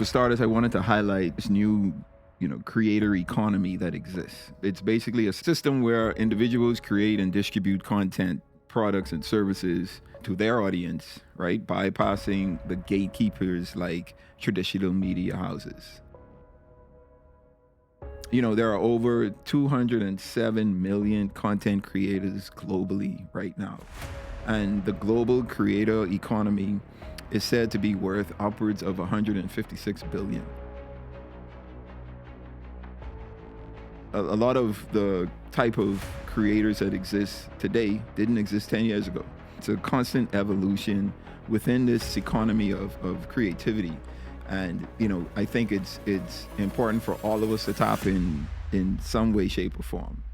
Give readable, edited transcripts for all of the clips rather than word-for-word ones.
For starters, I wanted to highlight this new, creator economy that exists. It's basically a system where individuals create and distribute content, products, and services to their audience, right? Bypassing the gatekeepers like traditional media houses. There are over 207 million content creators globally right now. And the global creator economy is said to be worth upwards of 156 billion. A lot of the type of creators that exist today didn't exist 10 years ago. It's a constant evolution within this economy of creativity. And, I think it's important for all of us to tap in some way, shape, or form.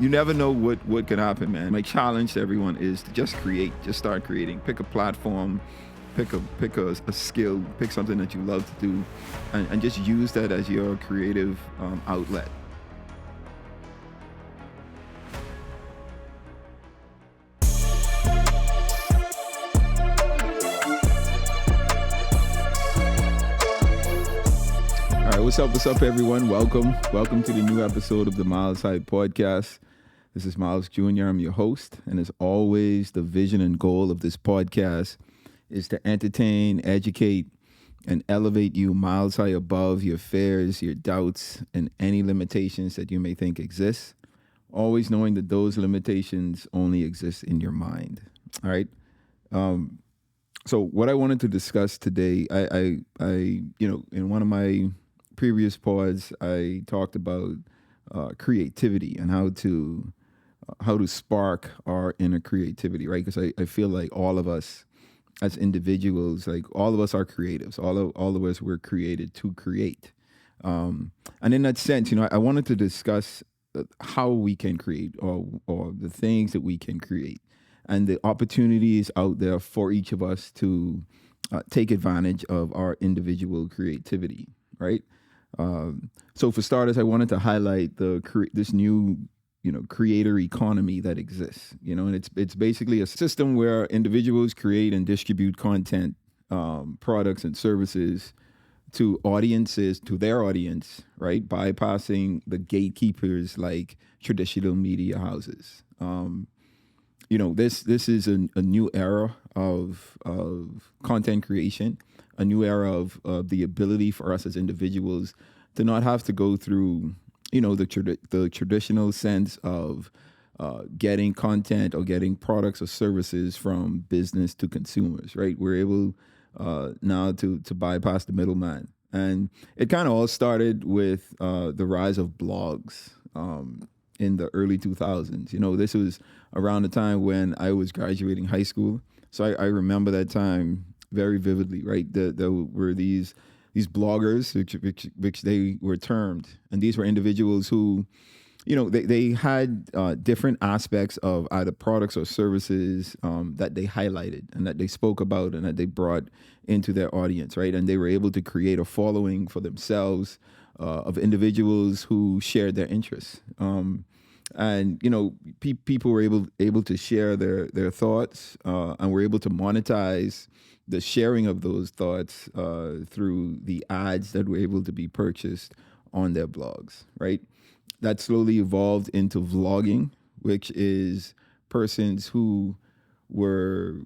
You never know what can happen, man. My challenge to everyone is to just create, just start creating. Pick a platform, pick a skill, pick something that you love to do, and just use that as your creative outlet. All right, what's up, everyone? Welcome to the new episode of the Myles Hype Podcast. This is Myles Jr. I'm your host, and as always, the vision and goal of this podcast is to entertain, educate, and elevate you miles high above your fears, your doubts, and any limitations that you may think exist, always knowing that those limitations only exist in your mind. All right. So what I wanted to discuss today, I in one of my previous pods, I talked about creativity and how to spark our inner creativity, right? Because I feel like all of us as individuals, like all of us are creatives. All of us were created to create. And in that sense, I wanted to discuss how we can create or the things that we can create and the opportunities out there for each of us to take advantage of our individual creativity, right? So for starters, I wanted to highlight this new creator economy that exists, and it's basically a system where individuals create and distribute content, products and services to their audience, right? Bypassing the gatekeepers like traditional media houses. This is a new era of content creation, a new era of the ability for us as individuals to not have to go through the traditional sense of getting content or getting products or services from business to consumers, right? We're able now to bypass the middleman. And it kind of all started with the rise of blogs in the early 2000s. This was around the time when I was graduating high school. So I remember that time very vividly, right? There were these bloggers, which they were termed, and these were individuals who, they had different aspects of either products or services that they highlighted and that they spoke about and that they brought into their audience, right? And they were able to create a following for themselves of individuals who shared their interests. And people were able to share their thoughts and were able to monetize the sharing of those thoughts through the ads that were able to be purchased on their blogs, right? That slowly evolved into vlogging, which is persons who were,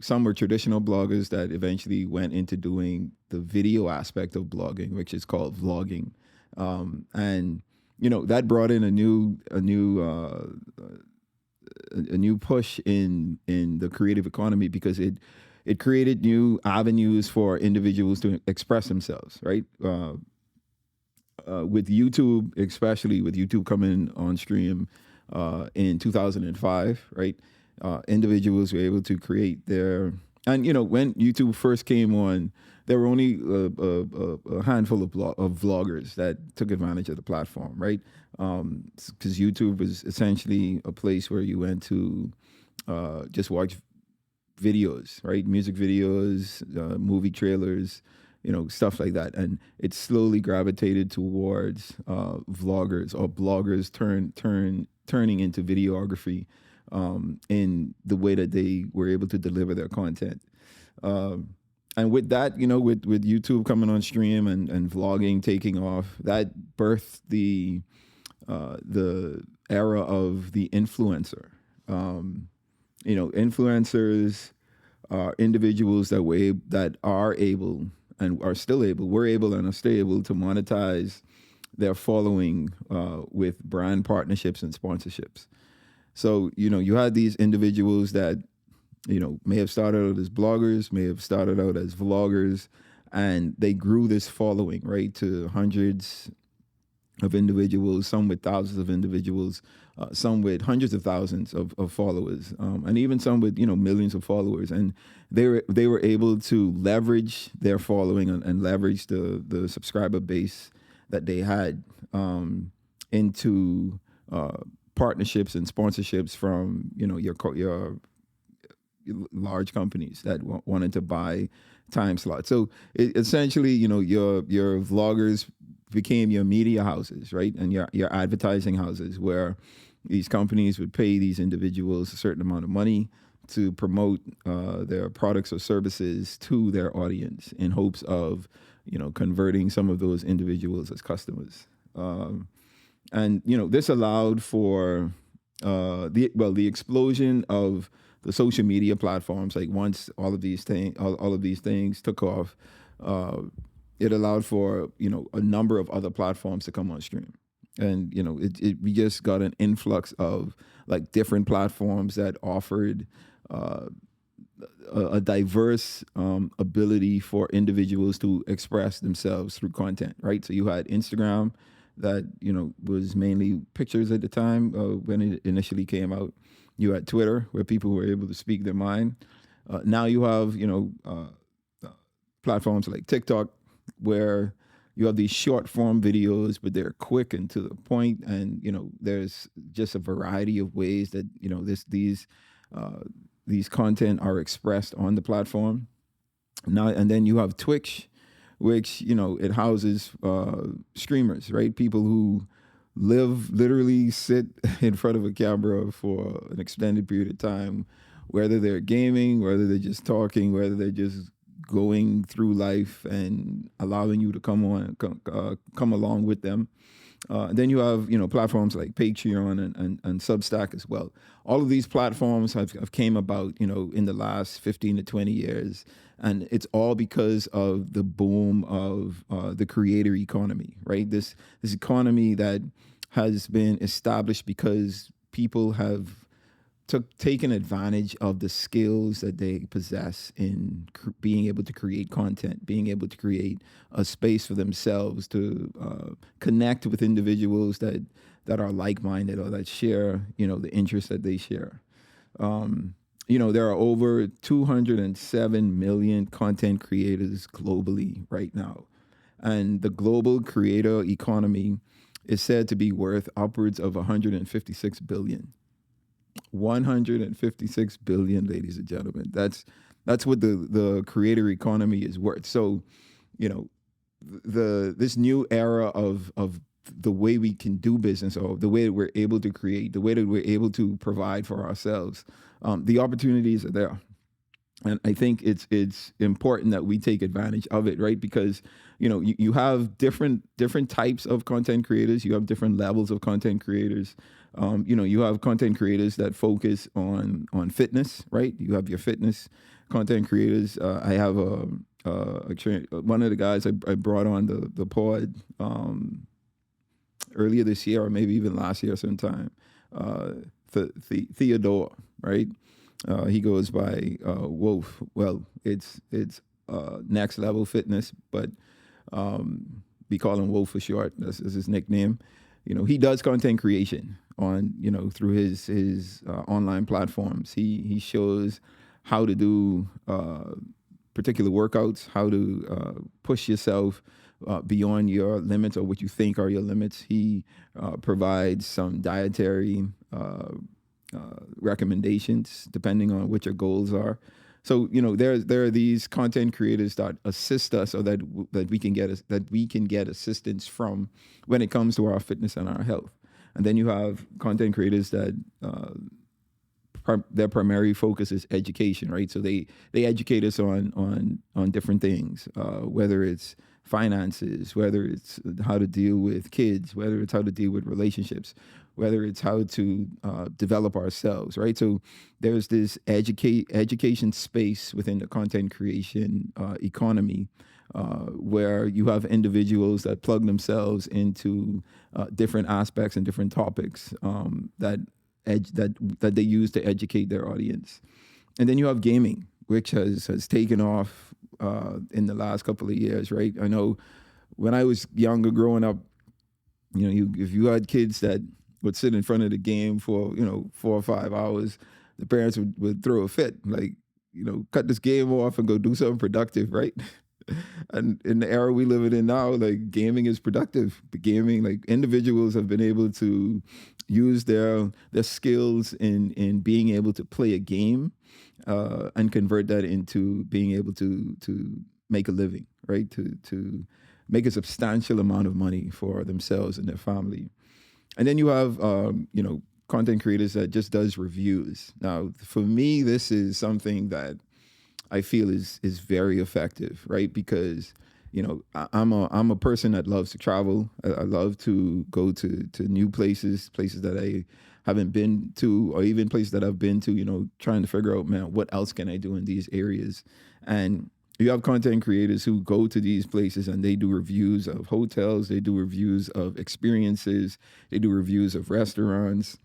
some were traditional bloggers that eventually went into doing the video aspect of blogging, which is called vlogging. And that brought in a new push in the creative economy because it created new avenues for individuals to express themselves, right? With YouTube, especially with YouTube coming on stream in 2005, right? Individuals were able to create and when YouTube first came on, there were only a handful of vloggers that took advantage of the platform, right? Because YouTube was essentially a place where you went to just watch videos, right? Music videos, movie trailers, stuff like that. And it slowly gravitated towards vloggers or bloggers turning into videography in the way that they were able to deliver their content. And with that, with YouTube coming on stream and vlogging taking off, that birthed the era of the influencer. Influencers are individuals that are able and are still able, were able and are still able to monetize their following with brand partnerships and sponsorships. So, you had these individuals that, may have started out as bloggers, may have started out as vloggers, and they grew this following, right, to hundreds of individuals, some with thousands of individuals, some with hundreds of thousands of followers, and even some with millions of followers. And they were able to leverage their following and leverage the subscriber base that they had into partnerships and sponsorships from your large companies that wanted to buy time slots. So essentially, your vloggers became your media houses, right? And your advertising houses, where these companies would pay these individuals a certain amount of money to promote their products or services to their audience in hopes of, converting some of those individuals as customers. And this allowed for the explosion of the social media platforms. Like once all of these things took off, it allowed for a number of other platforms to come on stream, and we just got an influx of like different platforms that offered a diverse ability for individuals to express themselves through content, right? So you had Instagram that was mainly pictures at the time when it initially came out. You had Twitter, where people were able to speak their mind. Now you have platforms like TikTok, where you have these short form videos, but they're quick and to the point, and there's just a variety of ways that these content are expressed on the platform. Now and then you have Twitch, which it houses streamers, right? People who literally sit in front of a camera for an extended period of time, whether they're gaming, whether they're just talking, whether they're just going through life and allowing you to come along with them. Then you have platforms like Patreon and Substack as well. All of these platforms have came about in the last 15 to 20 years, and it's all because of the boom of the creator economy, right? This economy that has been established because people have taken advantage of the skills that they possess in being able to create content, being able to create a space for themselves to connect with individuals that are like-minded or that share, the interests that they share. There are over 207 million content creators globally right now. And the global creator economy is said to be worth upwards of 156 billion. 156 billion, ladies and gentlemen. That's what the creator economy is worth. So, this new era of the way we can do business, or the way that we're able to create, the way that we're able to provide for ourselves, the opportunities are there. And I think it's important that we take advantage of it, right? Because you have different types of content creators. You have different levels of content creators. You have content creators that focus on fitness, right? You have your fitness content creators. I have one of the guys I brought on the pod earlier this year, or maybe even last year sometime. Theodore, right? He goes by Wolf. Well, it's Next Level Fitness, but we call him Wolf for short. That's his nickname. He does content creation on through his online platforms. He shows how to do particular workouts, how to push yourself beyond your limits or what you think are your limits. He provides some dietary recommendations depending on what your goals are. So there are these content creators that assist us, or that we can get assistance from when it comes to our fitness and our health. And then you have content creators that their primary focus is education, right? So they educate us on different things, whether it's finances, whether it's how to deal with kids, whether it's how to deal with relationships, whether it's how to develop ourselves, right? So there's this education space within the content creation economy, where you have individuals that plug themselves into different aspects and different topics, that they use to educate their audience. And then you have gaming, which has taken off in the last couple of years, right? I know when I was younger, growing up, if you had kids that would sit in front of the game for 4 or 5 hours, the parents would throw a fit, like, cut this game off and go do something productive, right? And in the era we live in now, like, gaming is productive. The gaming, like, individuals have been able to use their skills in being able to play a game, and convert that into being able to make a living, right? To make a substantial amount of money for themselves and their family. And then you have content creators that just does reviews. Now, for me, this is something that I feel is very effective, right? Because I'm a person that loves to travel. I love to go to new places that I haven't been to, or even places that I've been to. Trying to figure out, man, what else can I do in these areas? And you have content creators who go to these places and they do reviews of hotels, they do reviews of experiences, they do reviews of restaurants,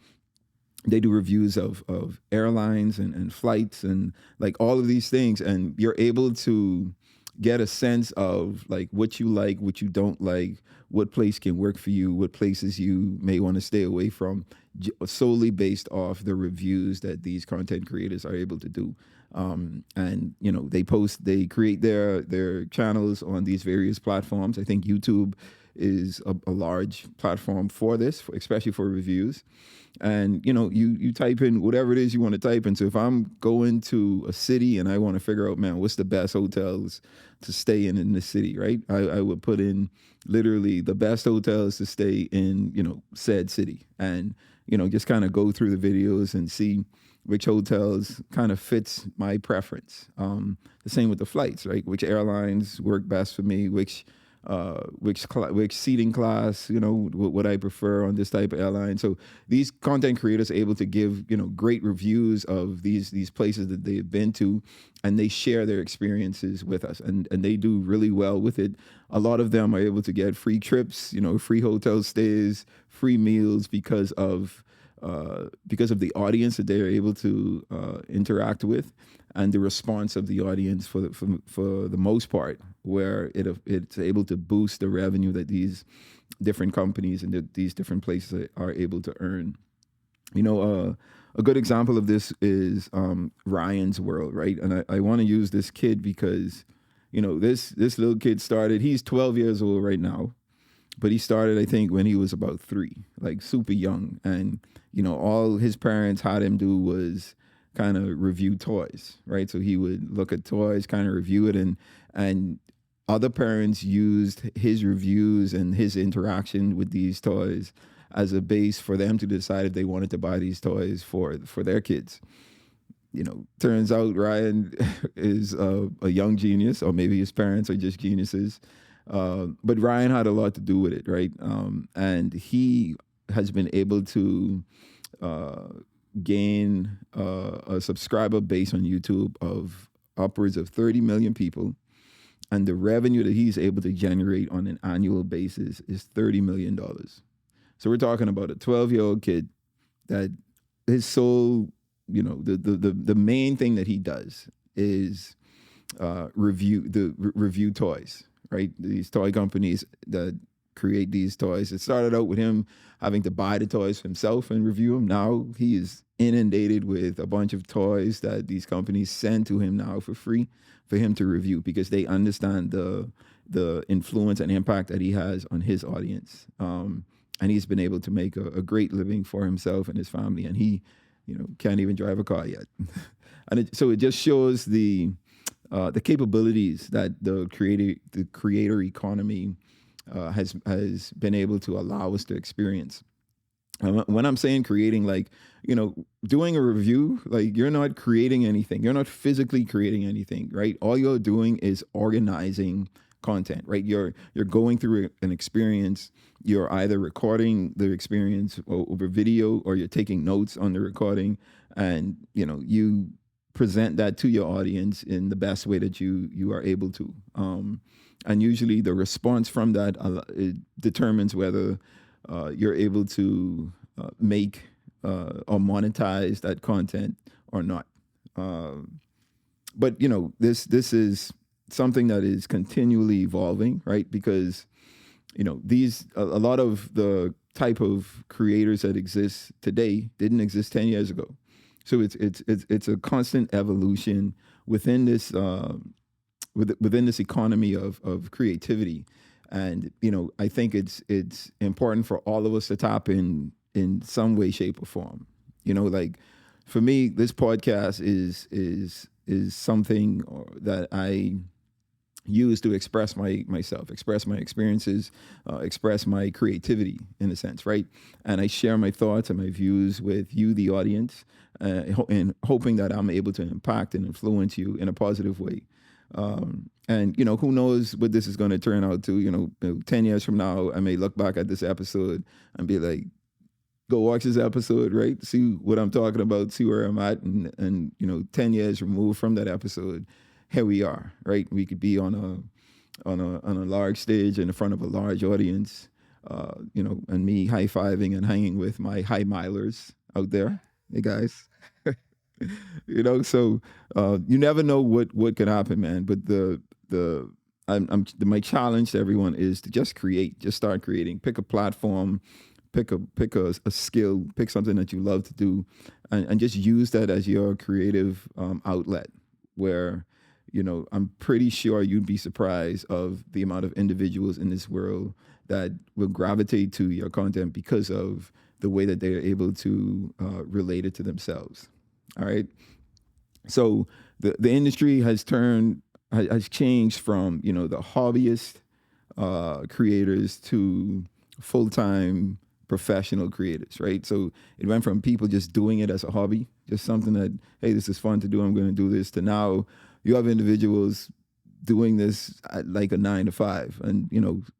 they do reviews of airlines and flights and, like, all of these things. And you're able to get a sense of, like, what you like, what you don't like, what place can work for you, what places you may want to stay away from, solely based off the reviews that these content creators are able to do. And they create their channels on these various platforms. I think YouTube is a large platform for this, especially for reviews. And you type in whatever it is you want to type in. So if I'm going to a city and I want to figure out, man, what's the best hotels to stay in the city, right? I would put in literally the best hotels to stay in, said city, and just kind of go through the videos and see which hotels kind of fits my preference. The same with the flights, right? Which airlines work best for me, which seating class, what I prefer on this type of airline. So these content creators are able to give, great reviews of these places that they've been to, and they share their experiences with us, and they do really well with it. A lot of them are able to get free trips, free hotel stays, free meals because of the audience that they are able to interact with, and the response of the audience for the most part, where it's able to boost the revenue that these different companies and these different places are able to earn. A good example of this is Ryan's World, right? And I want to use this kid because this little kid started. He's 12 years old right now, but he started, I think, when he was about 3, like super young. And all his parents had him do was kind of review toys, right? So he would look at toys, kind of review it, and other parents used his reviews and his interaction with these toys as a base for them to decide if they wanted to buy these toys for their kids. Turns out Ryan is a young genius, or maybe his parents are just geniuses. But Ryan had a lot to do with it, right? And he has been able to gain a subscriber base on YouTube of upwards of 30 million people. And the revenue that he's able to generate on an annual basis is $30 million. So we're talking about a 12-year-old kid that his sole, the main thing that he does is review toys, right? These toy companies that create these toys. It started out with him having to buy the toys himself and review them. Now he is inundated with a bunch of toys that these companies send to him now for free for him to review, because they understand the influence and impact that he has on his audience. And he's been able to make a great living for himself and his family. And he, can't even drive a car yet. And so it just shows the capabilities that the creator economy has been able to allow us to experience. When I'm saying creating, like, doing a review, like, you're not creating anything. You're not physically creating anything, right? All you're doing is organizing content, right? You're going through an experience. You're either recording the experience over video, or you're taking notes on the recording, and you present that to your audience in the best way that you are able to. And usually the response from that, it determines whether you're able to make or monetize that content or not. But this is something that is continually evolving, right? Because these a lot of the type of creators that exist today didn't exist 10 years ago. So it's a constant evolution within this within this economy of creativity. And I think it's important for all of us to tap in some way, shape, or form. Like, for me, this podcast is something that I use to express myself, express my experiences, express my creativity, in a sense, right? And I share my thoughts and my views with you, the audience, and hoping that I'm able to impact and influence you in a positive way. And who knows what this is going to turn out to. 10 years from now, I may look back at this episode and be like, go watch this episode, right? See what I'm talking about, see where I'm at. And 10 years removed from that episode, here we are, right? We could be on a large stage in front of a large audience, and me high-fiving and hanging with my high milers out there. Hey, guys. So you never know what could happen, man. But my challenge to everyone is to just start creating. Pick a platform, pick a skill, pick something that you love to do, and just use that as your creative outlet. Where I'm pretty sure you'd be surprised of the amount of individuals in this world that will gravitate to your content because of the way that they're able to relate it to themselves. All right. So the industry has changed from the hobbyist creators to full-time professional creators, right? So it went from people just doing it as a hobby, just something that, hey, this is fun to do, I'm going to do this, to now you have individuals doing this at like a 9 to 5, and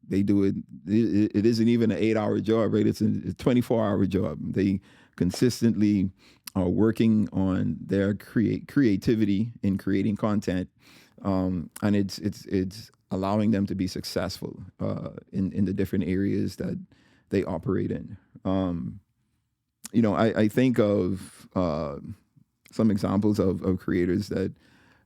they do it. It isn't even an 8-hour job, right? It's a 24-hour job. They consistently are working on their creativity in creating content, and it's allowing them to be successful in the different areas that they operate in. I think of some examples of creators that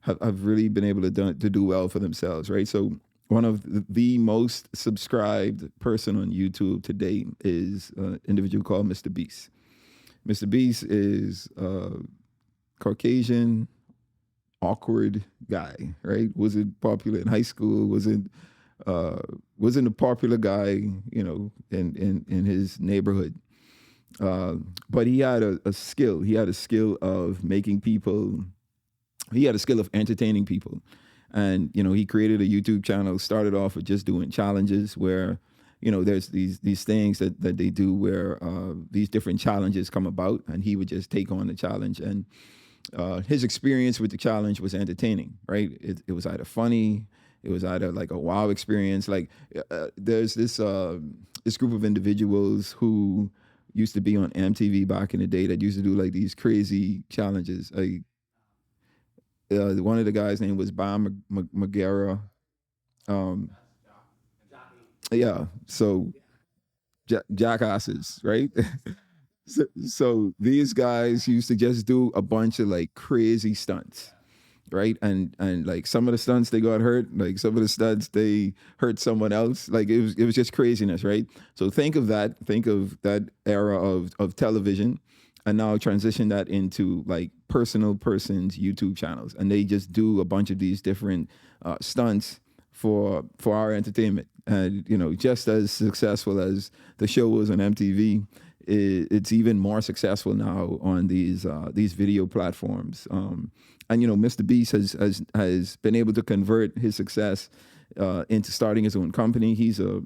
have really been able to do well for themselves, right? So one of the most subscribed person on YouTube today is an individual called Mr. Beast. Mr. Beast is a Caucasian, awkward guy, right? Wasn't popular in high school, wasn't a popular guy, in his neighborhood. But he had a skill. He had a skill of making people. He had a skill of entertaining people, and he created a YouTube channel. Started off with just doing challenges where, there's these things that they do where these different challenges come about, and he would just take on the challenge. And his experience with the challenge was entertaining, right? It was either funny. It was either like a wow experience. Like there's this group of individuals who used to be on MTV back in the day that used to do like these crazy challenges. Like one of the guys' name was Bam Margera. Um, yeah, so jackasses, right? So these guys used to just do a bunch of like crazy stunts, right? And like some of the stunts they got hurt, like some of the stunts they hurt someone else. Like it was just craziness, right? So think of that era of television, and now transition that into like person's YouTube channels, and they just do a bunch of these different stunts for our entertainment. And just as successful as the show was on MTV, it's even more successful now on these video platforms. And Mr. Beast has been able to convert his success into starting his own company. He's a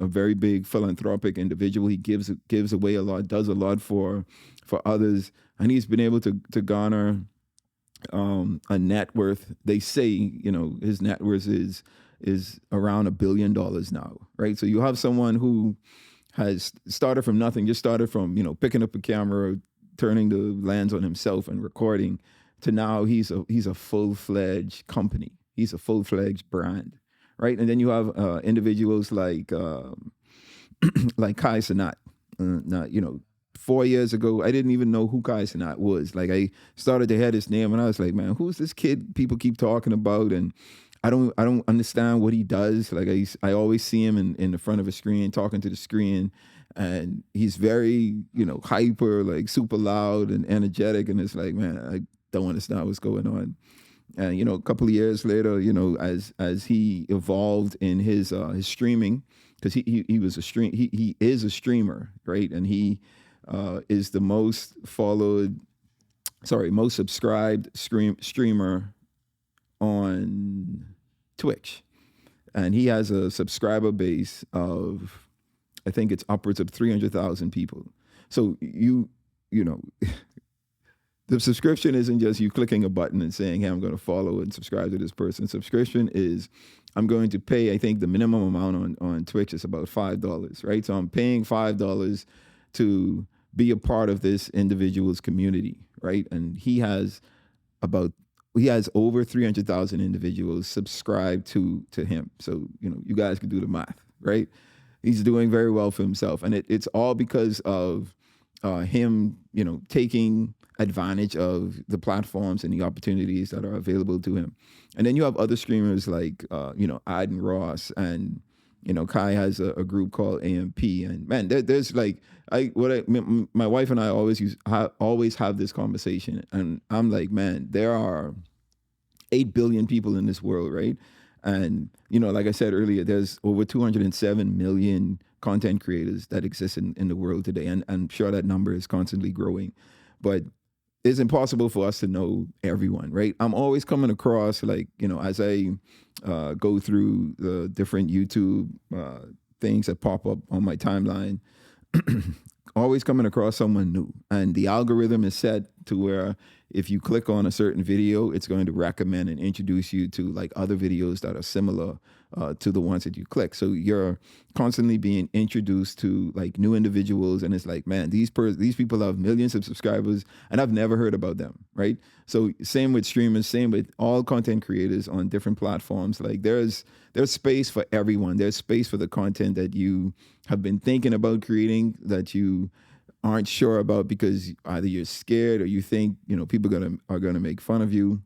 very big philanthropic individual. He gives away a lot, does a lot for others, and he's been able to garner a net worth. They say, his net worth is around $1 billion now, right? So you have someone who has started from nothing, just started from picking up a camera, turning the lens on himself and recording, to now he's a full-fledged company. He's a full-fledged brand, right? And then you have individuals like Kai Cenat. Now, 4 years ago, I didn't even know who Kai Cenat was. Like, I started to hear his name, and I was like, man, who's this kid people keep talking about? And I don't understand what he does. Like, I always see him in the front of a screen talking to the screen, and he's very hyper, like super loud and energetic. And it's like, man, I don't understand what's going on. And a couple of years later, as he evolved in his streaming, because he is a streamer, right? And he is the most subscribed streamer on Twitch, and he has a subscriber base of, I think it's upwards of 300,000 people. So you know. The subscription isn't just you clicking a button and saying, hey, I'm going to follow and subscribe to this person. Subscription is, I'm going to pay, I think the minimum amount on Twitch is about $5, right? So I'm paying $5 to be a part of this individual's community, right? And he has over 300,000 individuals subscribed to him. So, you guys can do the math, right? He's doing very well for himself. And it's all because of him, taking advantage of the platforms and the opportunities that are available to him. And then you have other streamers like, Aiden Ross, and, Kai has a group called AMP. And man, there's like, my wife and I always have this conversation. And I'm like, man, there are 8 billion people in this world, right? And, like I said earlier, there's over 207 million content creators that exist in the world today. And I'm sure that number is constantly growing. But it's impossible for us to know everyone, right? I'm always coming across, like, as I go through the different YouTube things that pop up on my timeline, always coming across someone new. And the algorithm is set to where if you click on a certain video, it's going to recommend and introduce you to like other videos that are similar to the ones that you click. So you're constantly being introduced to like new individuals, and it's like, man, these people have millions of subscribers, and I've never heard about them, right? So same with streamers, same with all content creators on different platforms. Like there's space for everyone. There's space for the content that you have been thinking about creating that you aren't sure about because either you're scared or you think people are gonna make fun of you.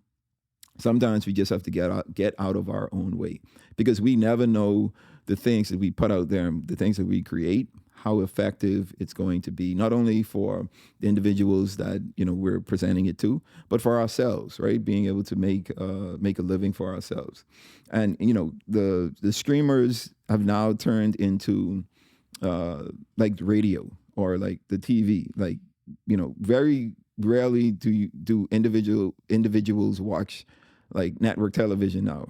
Sometimes we just have to get out of our own way, because we never know the things that we put out there, the things that we create, how effective it's going to be, not only for the individuals that we're presenting it to, but for ourselves, right? Being able to make a living for ourselves. And the streamers have now turned into like radio or like the TV. Like very rarely do individuals watch like network television now.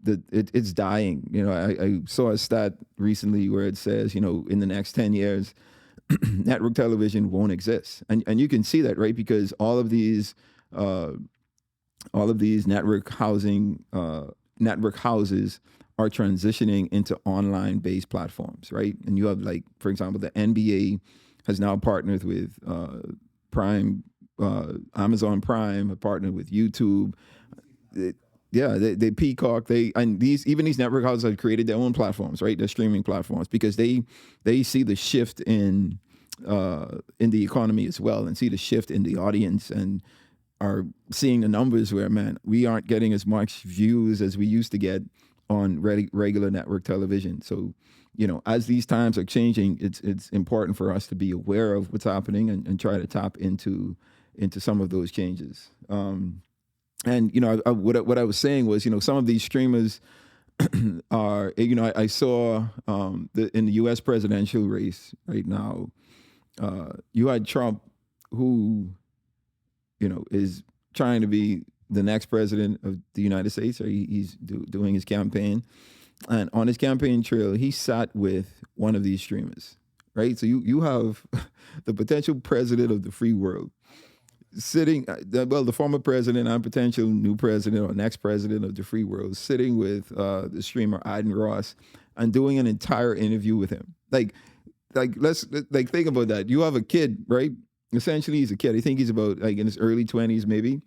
It's dying. I saw a stat recently where it says, in the next 10 years, network television won't exist. And you can see that, right? Because all of these network houses are transitioning into online-based platforms, right? And you have, like, for example, the NBA has now partnered with Prime, Amazon Prime, have partnered with YouTube. They Peacock. These network houses have created their own platforms, right? Their streaming platforms, because they see the shift in the economy as well, and see the shift in the audience, and are seeing the numbers where, man, we aren't getting as much views as we used to get on regular network television. So, as these times are changing, it's important for us to be aware of what's happening and try to tap into some of those changes. And what I was saying was, some of these streamers are, I saw in the U.S. presidential race right now, you had Trump, who is trying to be the next president of the United States, or he's doing his campaign. And on his campaign trail, he sat with one of these streamers, right? So you have the potential president of the free world sitting, the former president and potential new president or next president of the free world, sitting with the streamer Aiden Ross and doing an entire interview with him. Let's think about that. You have a kid, right? Essentially, he's a kid. I think he's about like in his early 20s, maybe,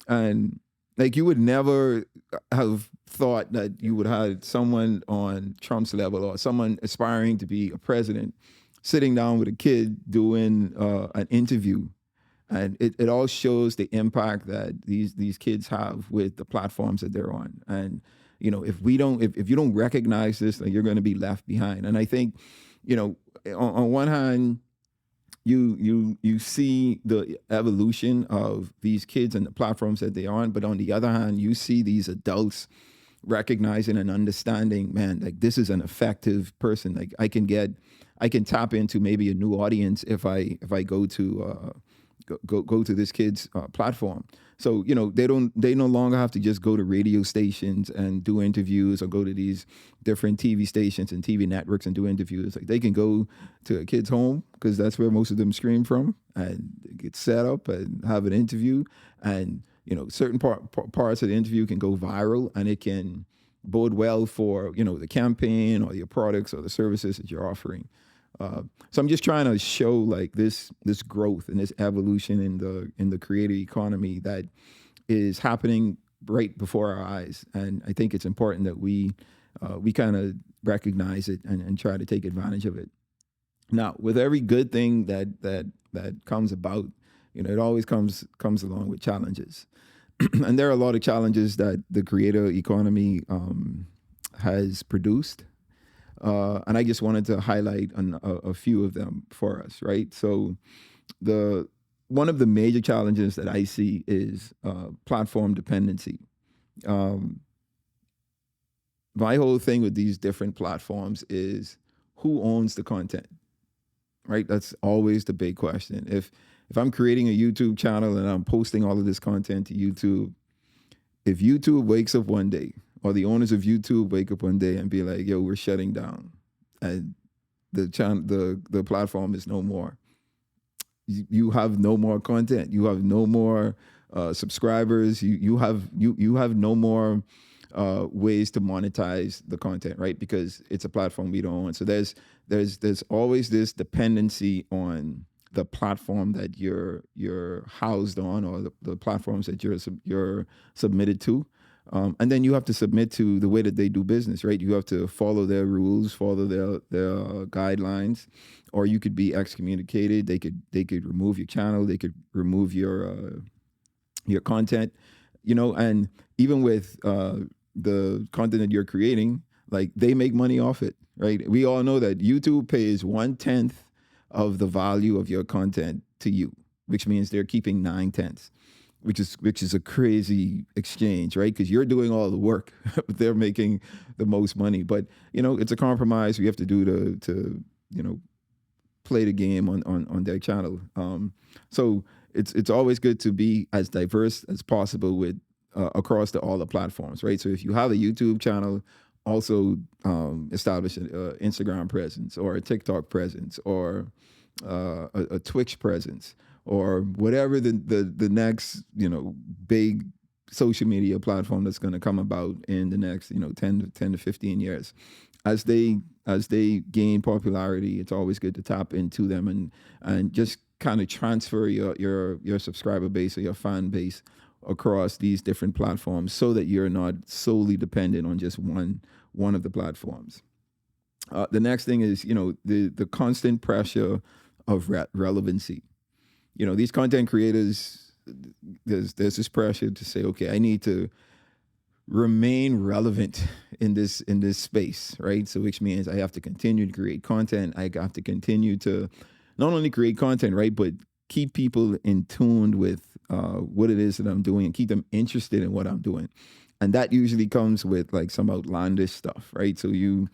and like you would never have thought that you would have someone on Trump's level or someone aspiring to be a president sitting down with a kid doing an interview. And it all shows the impact that these kids have with the platforms that they're on. And, you know, if you don't recognize this, like, you're going to be left behind. And I think, you know, on one hand, you see the evolution of these kids and the platforms that they're on, but on the other hand, you see these adults recognizing and understanding, man, like this is an effective person. Like I can tap into maybe a new audience if I go to go to this kid's platform. So, you know, they no longer have to just go to radio stations and do interviews or go to these different TV stations and TV networks and do interviews. Like they can go to a kid's home because that's where most of them stream from and get set up and have an interview. And, you know, certain parts of the interview can go viral and it can bode well for, you know, the campaign or your products or the services that you're offering. So I'm just trying to show like this growth and this evolution in the creator economy that is happening right before our eyes, and I think it's important that we kind of recognize it and try to take advantage of it. Now, with every good thing that comes about, you know, it always comes along with challenges, and there are a lot of challenges that the creator economy has produced. And I just wanted to highlight a few of them for us, right? So one of the major challenges that I see is platform dependency. My whole thing with these different platforms is who owns the content, right? That's always the big question. If I'm creating a YouTube channel and I'm posting all of this content to YouTube, if YouTube wakes up one day, or the owners of YouTube wake up one day and be like, yo, we're shutting down, and the platform is no more. You have no more content. You have no more subscribers. You have no more ways to monetize the content, right? Because it's a platform we don't own. So there's always this dependency on the platform that you're housed on, or the platforms that you're submitted to. And then you have to submit to the way that they do business, right? You have to follow their rules, follow their guidelines, or you could be excommunicated. They could remove your channel. They could remove your content, you know. And even with the content that you're creating, like they make money off it, right? We all know that YouTube pays 1/10 of the value of your content to you, which means they're keeping 9/10. Which is a crazy exchange, right? Because you're doing all the work, but they're making the most money. But, you know, it's a compromise we have to do to you know, play the game on their channel. So it's always good to be as diverse as possible with across all the platforms, right? So if you have a YouTube channel, also establish an Instagram presence or a TikTok presence or a Twitch presence, or whatever the next, you know, big social media platform that's going to come about in the next, you know, 10 to 15 years. As they gain popularity, it's always good to tap into them and just kind of transfer your subscriber base or your fan base across these different platforms so that you're not solely dependent on just one of the platforms. The next thing is, you know, the constant pressure of relevancy. You know, these content creators, there's this pressure to say, okay, I need to remain relevant in this space, right? So which means I have to continue to create content. I have to continue to not only create content, right, but keep people in tune with what it is that I'm doing and keep them interested in what I'm doing. And that usually comes with like some outlandish stuff, right? So you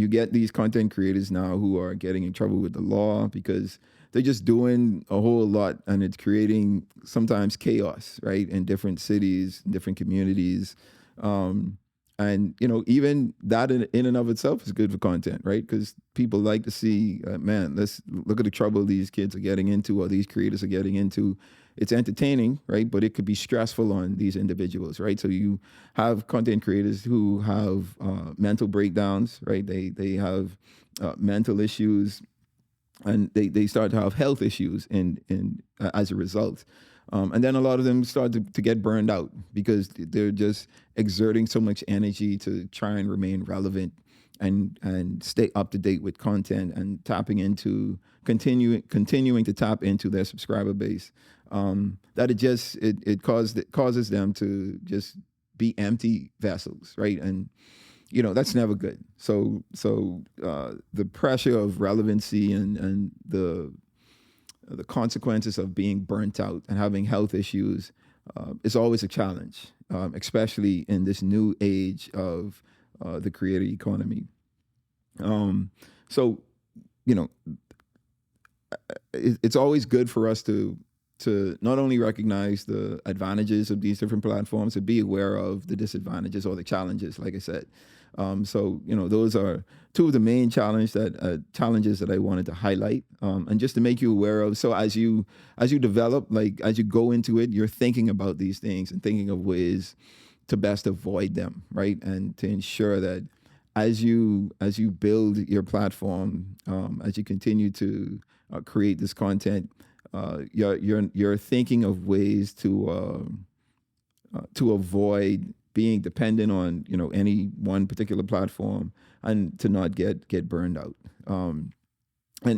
get these content creators now who are getting in trouble with the law because they're just doing a whole lot, and it's creating sometimes chaos, right, in different cities, different communities. Um, and even that in and of itself is good for content, right? Because people like to see, man, let's look at the trouble these kids are getting into, or these creators are getting into. It's entertaining, right? But it could be stressful on these individuals, right? So you have content creators who have mental breakdowns, right? They have mental issues, and they start to have health issues in as a result. And then a lot of them start to get burned out because they're just exerting so much energy to try and remain relevant and stay up to date with content, and tapping into continuing to tap into their subscriber base. That it causes them to just be empty vessels, right? And that's never good. So the pressure of relevancy and the consequences of being burnt out and having health issues is always a challenge, especially in this new age of the creator economy. So you know, it's always good for us to not only recognize the advantages of these different platforms, to be aware of the disadvantages or the challenges, like I said. So those are two of the main challenges that I wanted to highlight, and just to make you aware of. So as you develop, like as you go into it, you're thinking about these things and thinking of ways to best avoid them, right? And to ensure that as you build your platform, as you continue to create this content, you're thinking of ways to avoid being dependent on any one particular platform, and to not get burned out. And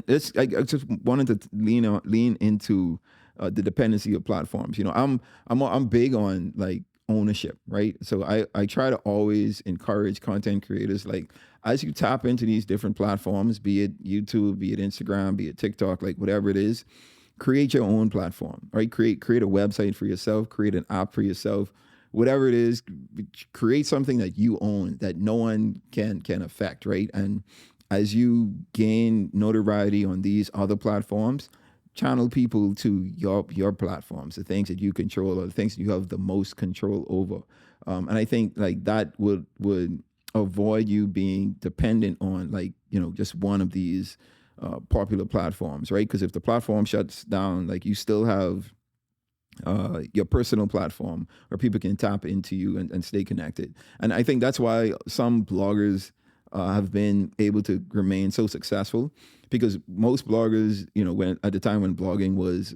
I just wanted to lean into the dependency of platforms. I'm big on like ownership, right? So I try to always encourage content creators, like as you tap into these different platforms, be it YouTube, be it Instagram, be it TikTok, like whatever it is, create your own platform, right? Create a website for yourself, create an app for yourself, whatever it is. Create something that you own, that no one can affect, right? And as you gain notoriety on these other platforms, channel people to your platforms, the things that you control, or the things that you have the most control over. And I think like that would avoid you being dependent on like just one of these popular platforms, right? Because if the platform shuts down, like you still have your personal platform where people can tap into you and stay connected. And I think that's why some bloggers have been able to remain so successful, because most bloggers, when at the time when blogging was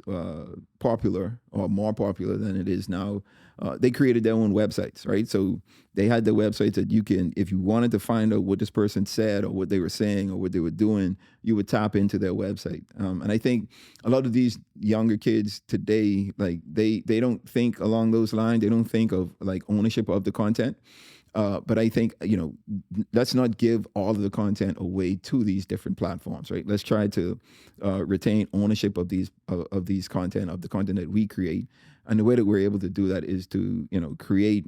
popular, or more popular than it is now, they created their own websites, right? So they had their websites that you can, if you wanted to find out what this person said or what they were saying or what they were doing, you would tap into their website. And I think a lot of these younger kids today, like they don't think along those lines. They don't think of like ownership of the content. But I think, let's not give all of the content away to these different platforms, right? Let's try to retain ownership of these content, of the content that we create. And the way that we're able to do that is to, create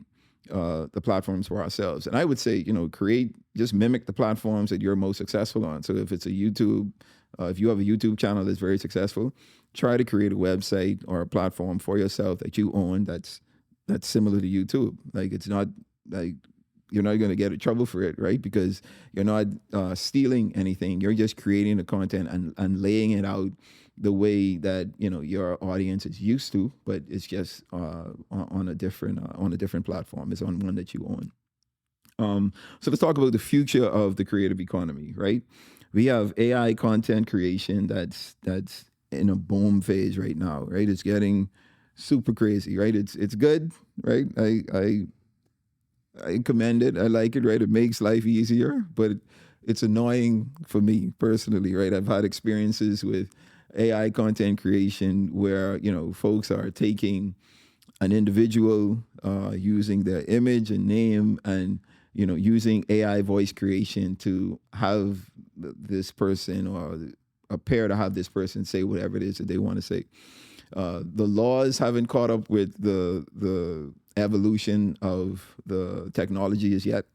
the platforms for ourselves. And I would say, just mimic the platforms that you're most successful on. So if it's a YouTube, if you have a YouTube channel that's very successful, try to create a website or a platform for yourself that you own that's similar to YouTube. Like it's not like, you're not going to get in trouble for it, right? Because you're not stealing anything. You're just creating the content and laying it out the way that your audience is used to, but it's just on a different platform. It's on one that you own. So let's talk about the future of the creative economy, right? We have AI content creation that's in a boom phase right now, right? It's getting super crazy, right? It's good, right? I commend it. I like it, right? It makes life easier, but it's annoying for me personally, right? I've had experiences with AI content creation where, folks are taking an individual, using their image and name, and, using AI voice creation to have this person, or appear to have this person say whatever it is that they want to say. The laws haven't caught up with the evolution of the technology as yet.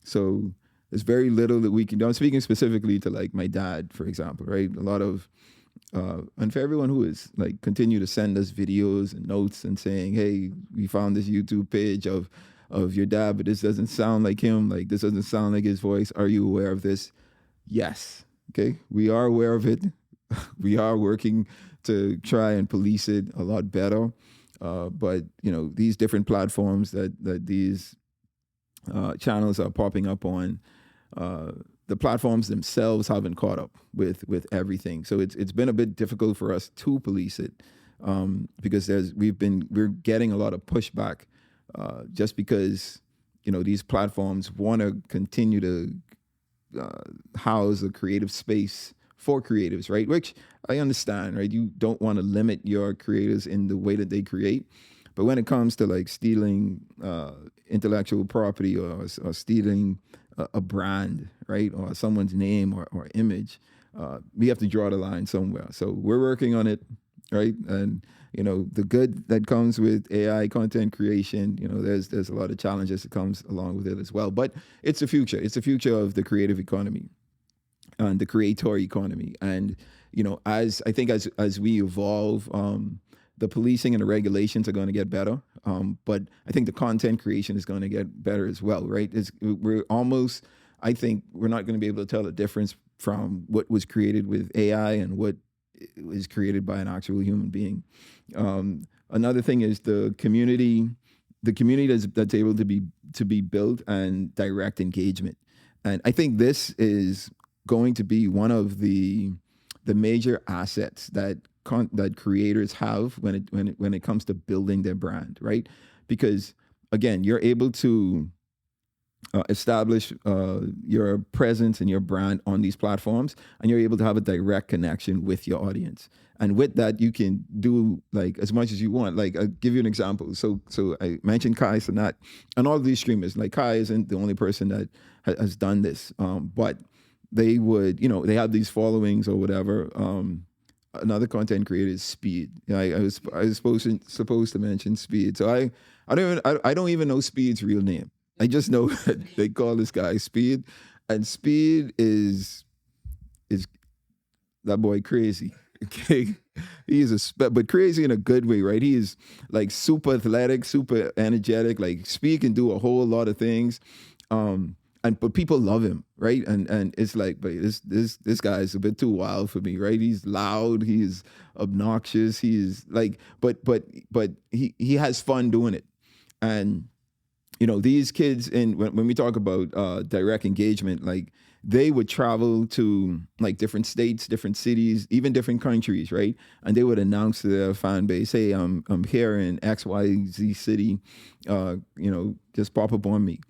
So there's very little that we can do. I'm speaking specifically to like my dad, for example, right? A lot of And for everyone who is like continue to send us videos and notes and saying, "Hey, we found this YouTube page of your dad, but this doesn't sound like him. Like this doesn't sound like his voice. Are you aware of this?" Yes. Okay, we are aware of it. We are working to try and police it a lot better. But these different platforms that these channels are popping up on, the platforms themselves haven't caught up with everything. So it's been a bit difficult for us to police it, because we're getting a lot of pushback, just because these platforms want to continue to house a creative space for creatives, right? Which I understand, right? You don't want to limit your creators in the way that they create. But when it comes to like stealing intellectual property, or stealing a brand, right, or someone's name or image, we have to draw the line somewhere. So we're working on it, right? And the good that comes with AI content creation, there's a lot of challenges that comes along with it as well. But it's the future. It's the future of the creative economy and the creator economy. And as I think as we evolve, the policing and the regulations are going to get better. But I think the content creation is going to get better as well, right? I think we're not going to be able to tell the difference from what was created with AI and what is created by an actual human being. Another thing is the community that's able to be built, and direct engagement. And I think this is going to be one of the major assets that creators have when it comes to building their brand, right? Because again, you're able to establish your presence and your brand on these platforms, and you're able to have a direct connection with your audience. And with that, you can do like as much as you want. Like I'll give you an example. So I mentioned Kai Cenat, and all of these streamers. Like Kai isn't the only person that has done this, but they would, they have these followings or whatever. Another content creator is Speed. I was supposed to mention Speed. So I don't even know Speed's real name. I just know that they call this guy Speed, and Speed is that boy crazy. Okay, he is but crazy in a good way, right? He is like super athletic, super energetic. Like Speed can do a whole lot of things, but people love him, right? And it's like, but this guy is a bit too wild for me, right? He's loud, he's obnoxious, he's like, but he has fun doing it, and these kids, and when we talk about direct engagement, like they would travel to like different states, different cities, even different countries, right? And they would announce to their fan base, "Hey, I'm here in XYZ city, just pop up on me,"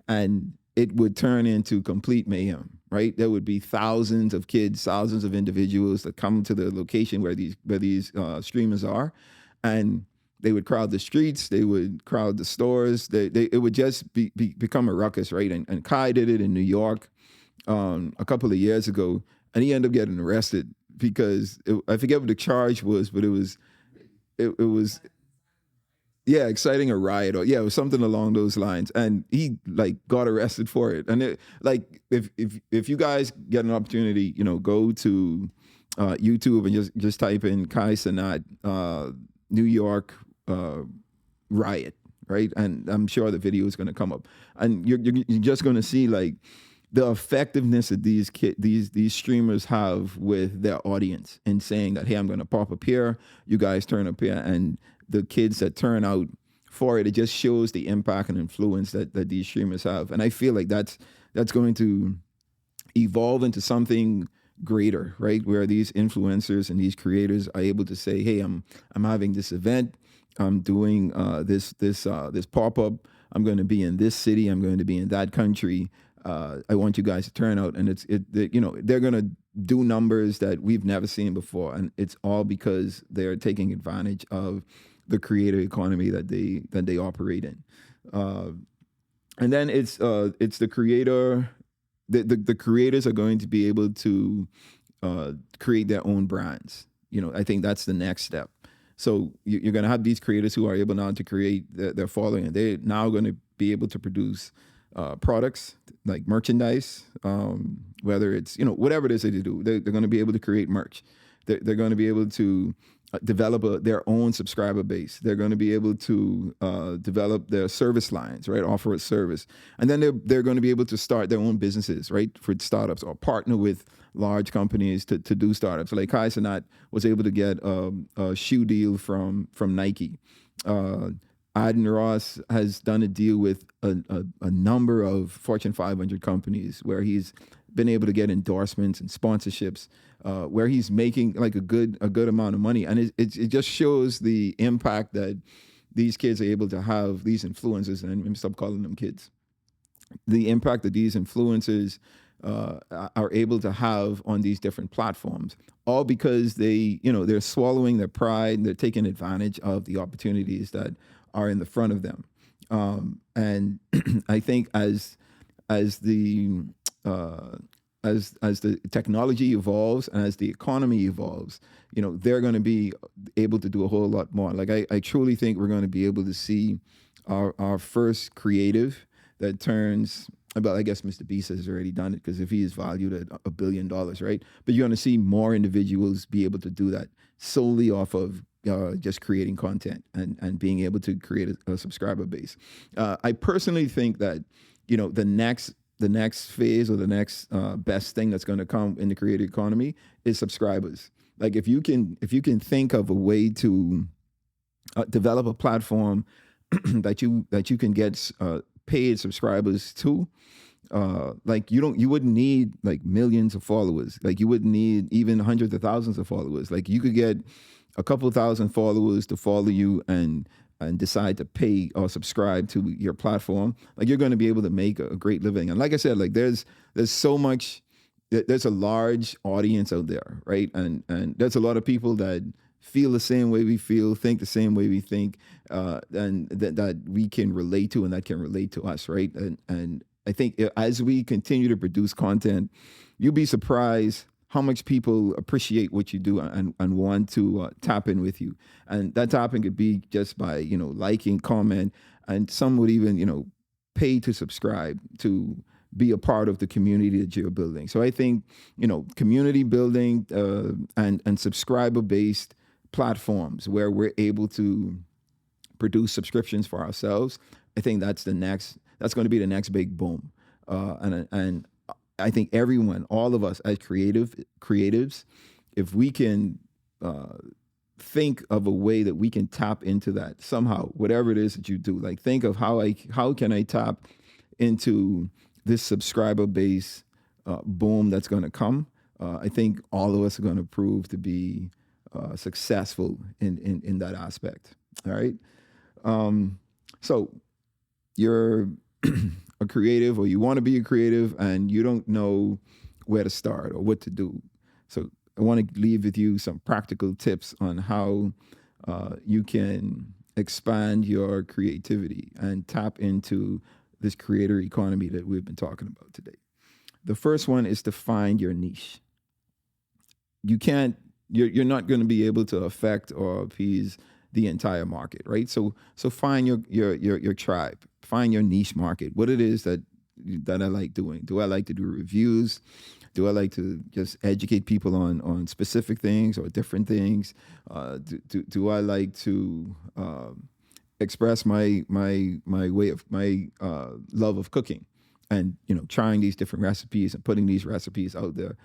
and it would turn into complete mayhem, right? There would be thousands of kids, thousands of individuals that come to the location where these streamers are, and they would crowd the streets. They would crowd the stores. It would just become a ruckus, right? And Kai did it in New York a couple of years ago, and he ended up getting arrested because I forget what the charge was, but it was exciting a riot, or it was something along those lines, and he like got arrested for it. And it, like if you guys get an opportunity, go to YouTube and just type in Kai Cenat New York riot, right? And I'm sure the video is going to come up, and you're just going to see like the effectiveness that these streamers have with their audience, and saying that, "Hey, I'm going to pop up here, you guys turn up here," and the kids that turn out for it, it just shows the impact and influence that these streamers have. And I feel like that's going to evolve into something greater, right? Where these influencers and these creators are able to say, "Hey, I'm having this event, I'm doing this pop up. I'm going to be in this city. I'm going to be in that country. I want you guys to turn out." And they're going to do numbers that we've never seen before, and it's all because they're taking advantage of the creative economy that they operate in. And then it's the creator. The creators are going to be able to create their own brands. I think that's the next step. So you're going to have these creators who are able now to create their following, and they're now going to be able to produce products like merchandise, whether it's whatever it is that they do. They're going to be able to create merch. They're going to be able to develop their own subscriber base. They're going to be able to develop their service lines, right? Offer a service. And then they're going to be able to start their own businesses, right? For startups, or partner with large companies to do startups. Like Kai Cenat was able to get a shoe deal from Nike. Aden Ross has done a deal with a number of Fortune 500 companies where he's been able to get endorsements and sponsorships, where he's making like a good amount of money. And it just shows the impact that these kids are able to have, these influencers, and let me stop calling them kids, the impact that these influencers are able to have on these different platforms, all because they're swallowing their pride and they're taking advantage of the opportunities that are in the front of them. And I think as the technology evolves and as the economy evolves, they're going to be able to do a whole lot more. Like I truly think we're going to be able to see our first creative that turns. But I guess Mr. Beast has already done it, because if he is valued at $1 billion, right? But you're going to see more individuals be able to do that solely off of just creating content and being able to create a subscriber base. I personally think that the next phase, or the next best thing that's going to come in the creative economy is subscribers. Like if you can think of a way to develop a platform that you can get paid subscribers to, like you wouldn't need like millions of followers. Like you wouldn't need even hundreds of thousands of followers. Like you could get a couple thousand followers to follow you and decide to pay or subscribe to your platform. Like you're going to be able to make a great living. And like I said, like there's so much, there's a large audience out there, right? And there's a lot of people that feel the same way we feel, think the same way we think, and that we can relate to, and that can relate to us, right? And I think as we continue to produce content, you'll be surprised how much people appreciate what you do and want to tap in with you. And that tapping could be just by, liking, comment, and some would even, pay to subscribe to be a part of the community that you're building. So I think, community building and subscriber-based platforms where we're able to produce subscriptions for ourselves, I think that's going to be the next big boom. And I think everyone, all of us as creatives, if we can think of a way that we can tap into that somehow, whatever it is that you do, like think of how can I tap into this subscriber base boom that's going to come. I think all of us are going to prove to be successful in that aspect. All right. So you're a creative, or you want to be a creative, and you don't know where to start or what to do. So I want to leave with you some practical tips on how you can expand your creativity and tap into this creator economy that we've been talking about today. The first one is to find your niche. You're not going to be able to affect or appease the entire market, right? So find your tribe, find your niche market. What it is that I like doing. Do I like to do reviews? Do I like to just educate people on specific things or different things? Do I like to express my love of cooking, and trying these different recipes and putting these recipes out there?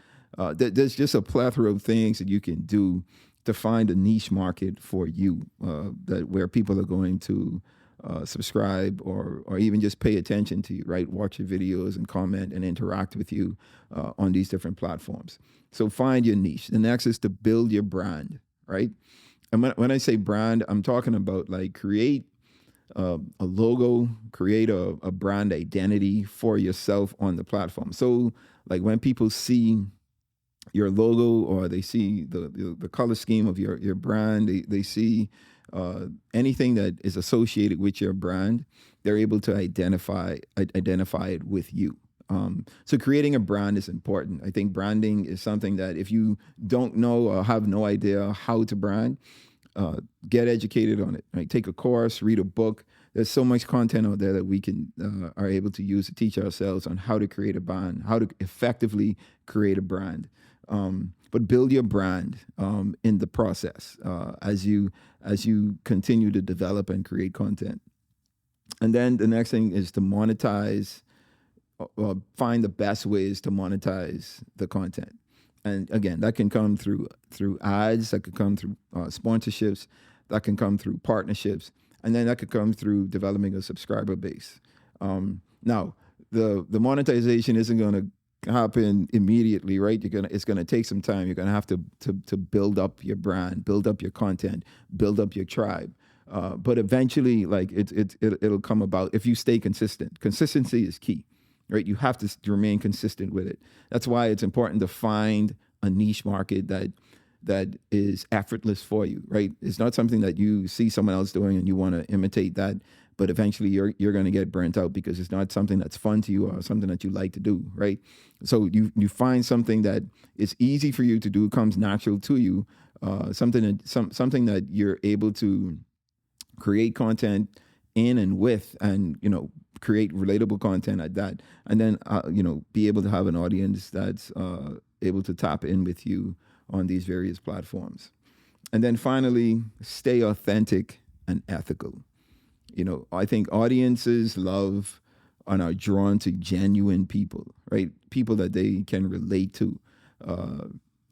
There's just a plethora of things that you can do to find a niche market for you, where people are going to subscribe or even just pay attention to you, right? Watch your videos and comment and interact with you on these different platforms. So find your niche. The next is to build your brand, right? And when I say brand, I'm talking about like create a logo, create a brand identity for yourself on the platform. So like when people see your logo, or they see the color scheme of your brand, they see anything that is associated with your brand, they're able to identify it with you. So creating a brand is important. I think branding is something that if you don't know or have no idea how to brand, get educated on it. Right? Take a course, read a book. There's so much content out there that we are able to use to teach ourselves on how to create a brand, how to effectively create a brand. but build your brand in the process as you continue to develop and create content. And then the next thing is to monetize, find the best ways to monetize the content. And again, that can come through ads, that could come through sponsorships, that can come through partnerships, and then that could come through developing a subscriber base. Now, the monetization isn't going to happen immediately, right? It's gonna take some time. You're gonna have to build up your brand, build up your content, build up your tribe. But eventually, like it'll come about if you stay consistent. Consistency is key, right? You have to remain consistent with it. That's why it's important to find a niche market that is effortless for you, right? It's not something that you see someone else doing and you want to imitate that, but eventually you're going to get burnt out because it's not something that's fun to you or something that you like to do, right? So you find something that is easy for you to do, comes natural to you, something that you're able to create content in and with, and create relatable content at that, and then be able to have an audience that's able to tap in with you on these various platforms. And then finally, stay authentic and ethical. I think audiences love and are drawn to genuine people, right? People that they can relate to.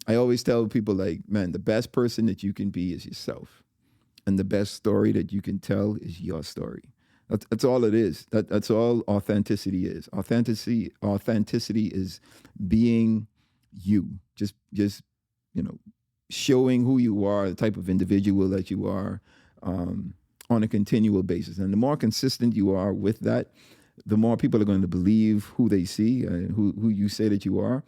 I always tell people, like, man, the best person that you can be is yourself. And the best story that you can tell is your story. That's all it is. That's all authenticity is. Authenticity is being you. Just showing who you are, the type of individual that you are, on a continual basis. And the more consistent you are with that, the more people are going to believe who they see and who you say that you are.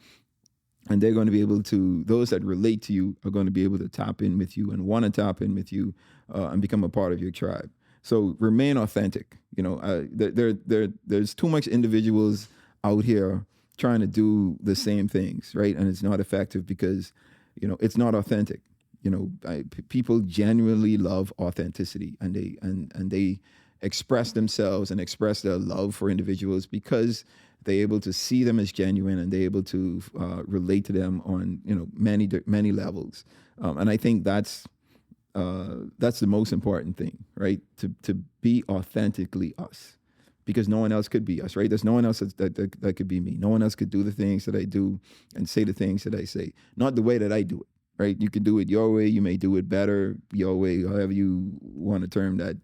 And they're going to be able to, those that relate to you are going to be able to tap in with you and want to tap in with you and become a part of your tribe. So remain authentic. There's too much individuals out here trying to do the same things, right? And it's not effective because, it's not authentic. People genuinely love authenticity, and they express themselves and express their love for individuals because they're able to see them as genuine, and they're able to relate to them on many levels. And I think that's the most important thing, right? To be authentically us, because no one else could be us, right? There's no one else that could be me. No one else could do the things that I do and say the things that I say, not the way that I do it, right? You can do it your way. You may do it better your way, however you want to term that.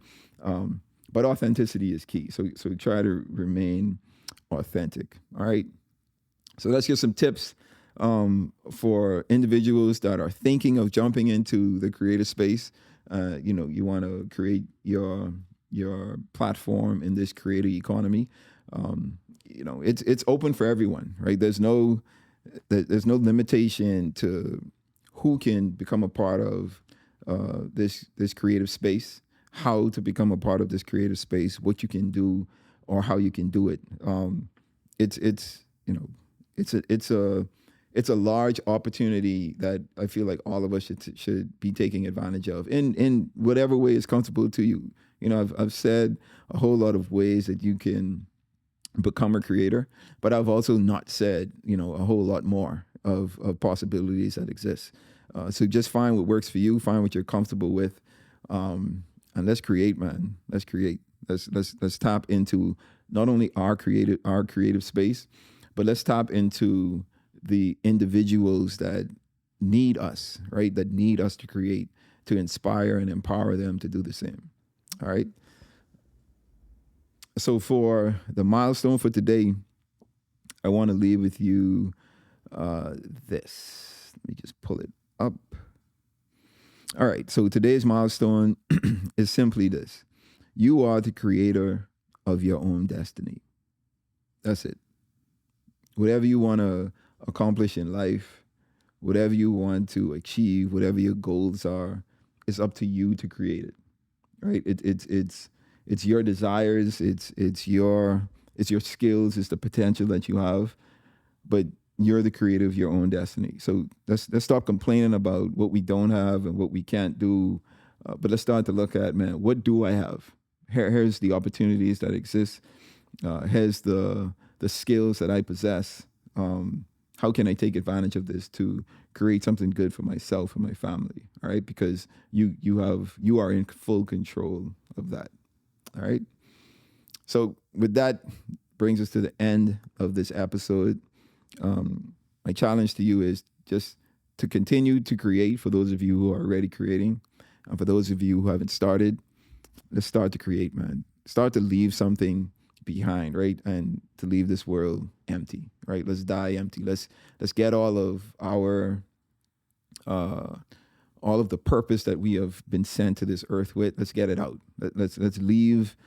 But authenticity is key. So try to remain authentic. All right. So let's get some tips for individuals that are thinking of jumping into the creative space. You want to create your platform in this creative economy. It's open for everyone, right? There's no limitation to who can become a part of this creative space, how to become a part of this creative space, what you can do, or how you can do it. It's a large opportunity that I feel like all of us should be taking advantage of in whatever way is comfortable to you. I've said a whole lot of ways that you can become a creator, but I've also not said a whole lot more of possibilities that exist. So just find what works for you, find what you're comfortable with, and let's create, man. Let's create. Let's tap into not only our creative space, but let's tap into the individuals that need us, right? That need us to create, to inspire and empower them to do the same. All right. So for the milestone for today, I want to leave with you this. Let me just pull it up. All right. So today's milestone is simply this. You are the creator of your own destiny. That's it. Whatever you want to accomplish in life, whatever you want to achieve, whatever your goals are, it's up to you to create it. Right? It's your desires, it's your skills, it's the potential that you have, but you're the creator of your own destiny. So let's stop complaining about what we don't have and what we can't do, but let's start to look at, man, what do I have? Here's the opportunities that exist. Here's the skills that I possess, and how can I take advantage of this to create something good for myself and my family? All right, because you are in full control of that. All right. So with that brings us to the end of this episode. My challenge to you is just to continue to create for those of you who are already creating. And for those of you who haven't started, let's start to create, man. Start to leave something behind, right? And to leave this world empty, right? Let's die empty. Let's get all of our all of the purpose that we have been sent to this earth with. Let's get it out. Let's leave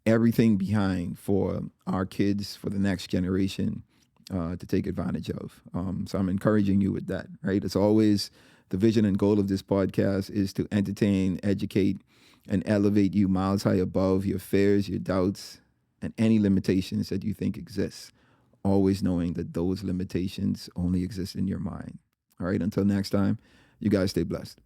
everything behind for our kids, for the next generation to take advantage of. So I'm encouraging you with that, right? As always, the vision and goal of this podcast is to entertain, educate, and elevate you miles high above your fears, your doubts, and any limitations that you think exist. Always knowing that those limitations only exist in your mind. All right, until next time, you guys stay blessed.